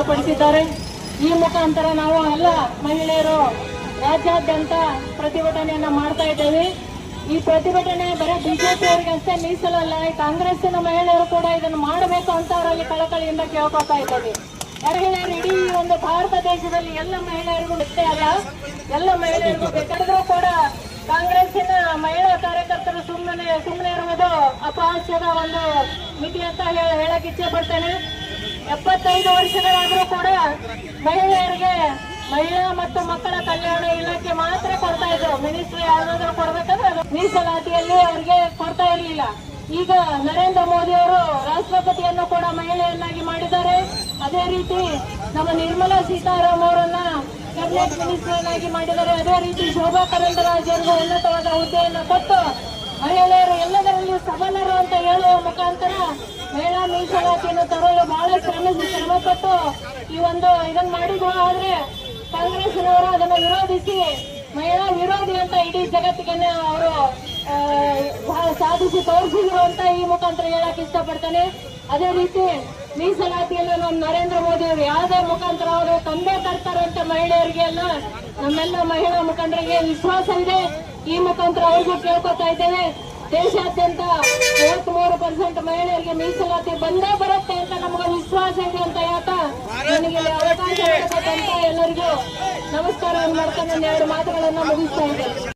ವ್ಯಕ್ತಪಡಿಸಿದ್ದಾರೆ. ಈ ಮುಖಾಂತರ ನಾವು ಎಲ್ಲ ಮಹಿಳೆಯರು ರಾಜ್ಯಾದ್ಯಂತ ಪ್ರತಿಭಟನೆಯನ್ನ ಮಾಡ್ತಾ ಇದ್ದೇವೆ. ಈ ಪ್ರತಿಭಟನೆ ಬರೀ ಬಿಜೆಪಿ ಅವರಿಗೆ ಅಷ್ಟೇ ಮೀಸಲಲ್ಲ, ಕಾಂಗ್ರೆಸ್ಸಿನ ಮಹಿಳೆಯರು ಕೂಡ ಇದನ್ನು ಮಾಡಬೇಕು ಅಂತ ಅವರಲ್ಲಿ ಕಳಕಳಿಯಿಂದ ಕೇಳ್ಕೊತಾ ಇದ್ದೇವೆ. ಮಹಿಳೆಯರು ಇಡೀ ಒಂದು ಭಾರತ ದೇಶದಲ್ಲಿ ಎಲ್ಲ ಮಹಿಳೆಯರಿಗೂ ಅಷ್ಟೇ ಅಲ್ಲ, ಎಲ್ಲ ಮಹಿಳೆಯರಿಗೂ ಬೇಕಾದ್ರೂ ಕೂಡ ಕಾಂಗ್ರೆಸ್ಸಿನ ಮಹಿಳಾ ಕಾರ್ಯಕರ್ತರು ಸುಮ್ಮನೆ ಇರುವುದು ಅಪಹಾಸ್ಯದ ಒಂದು ಮಿತಿ ಅಂತ ಹೇಳಕ್ ಇಚ್ಛೆ ಪಡ್ತೇನೆ. 75 ವರ್ಷಗಳಾದ್ರೂ ಕೂಡ ಮಹಿಳೆಯರಿಗೆ ಮಹಿಳಾ ಮತ್ತು ಮಕ್ಕಳ ಕಲ್ಯಾಣ ಇಲಾಖೆ ಮಾತ್ರ ಕೊಡ್ತಾ ಇದ್ರು. ಮಿನಿಸ್ಟ್ರಿ ಯಾವ್ದಾದ್ರು ಕೊಡ್ಬೇಕಂದ್ರೆ ಅದು ಮೀಸಲಾತಿಯಲ್ಲಿ ಅವ್ರಿಗೆ ಕೊಡ್ತಾ ಇರಲಿಲ್ಲ. ಈಗ ನರೇಂದ್ರ ಮೋದಿ ಅವರು ರಾಷ್ಟ್ರಪತಿಯನ್ನು ಕೂಡ ಮಹಿಳೆಯನ್ನಾಗಿ ಮಾಡಿದ್ದಾರೆ. ಅದೇ ರೀತಿ ನಮ್ಮ ನಿರ್ಮಲಾ ಸೀತಾರಾಮನ್ ಅವರನ್ನ ಕ್ಯಾಬಿನೆಟ್ ಮಿನಿಸ್ಟರ್ ಮಾಡಿದ್ದಾರೆ. ಅದೇ ರೀತಿ ಶೋಭಾ ಕರಂದ್ಲಾಜೆ ಅವರಿಗೆ ಉನ್ನತವಾದ ಹುದ್ದೆಯನ್ನು ಕೊಟ್ಟು ಮಹಿಳೆಯರು ಎಲ್ಲದರಲ್ಲಿಯೂ ಸಬಲರು ಅಂತ ಹೇಳುವ ಮುಖಾಂತರ ಮಹಿಳಾ ಮೀಸಲಾತಿಯನ್ನು ತರಲು ಬಹಳ ಶ್ರಮಪಟ್ಟು ಈ ಒಂದು ಇದನ್ನ ಮಾಡಿದ್ರು. ಆದ್ರೆ ಕಾಂಗ್ರೆಸ್ನವರು ಅದನ್ನು ವಿರೋಧಿಸಿ ಮಹಿಳಾ ವಿರೋಧಿ ಅಂತ ಇಡೀ ಜಗತ್ತಿಗೆ ಅವರು ಸಾಧಿಸಿ ತೋರಿಸಿದ್ರು ಅಂತ ಈ ಮುಖಾಂತರ ಹೇಳಕ್ ಇಷ್ಟಪಡ್ತೇನೆ. ಅದೇ ರೀತಿ ಮೀಸಲಾತಿಯನ್ನು ನಮ್ಮ ನರೇಂದ್ರ ಮೋದಿ ಅವರು ಯಾವುದೇ ಮುಖಾಂತರ ಅವರು ತಂದೆ ತರ್ತಾರೆ ಅಂತ ಮಹಿಳೆಯರಿಗೆ ಎಲ್ಲ ನಮ್ಮೆಲ್ಲ ಮಹಿಳಾ ಮುಖಂಡರಿಗೆ ವಿಶ್ವಾಸ ಇದೆ. ಈ ಮುಖಾಂತರ ಅವ್ರಿಗೂ ಕೇಳ್ಕೊತಾ ಇದ್ದೇವೆ. ದೇಶಾದ್ಯಂತ 33% ಮಹಿಳೆಯರಿಗೆ ಮೀಸಲಾತಿ ಬಂದೇ ಬರುತ್ತೆ ಅಂತ ನಮಗೆ ವಿಶ್ವಾಸ ಇದೆ ಅಂತ ಹೇಳ್ತಾ ನನಗೆ ಅವಕಾಶ ಕೊಟ್ಟಂತ ಎಲ್ಲರಿಗೂ ನಮಸ್ಕಾರವನ್ನು ಮಾಡ್ಕೊಂಡು 2 ಮಾತುಗಳನ್ನು ಮುಗಿಸ್ತಾ ಇದ್ದೇನೆ.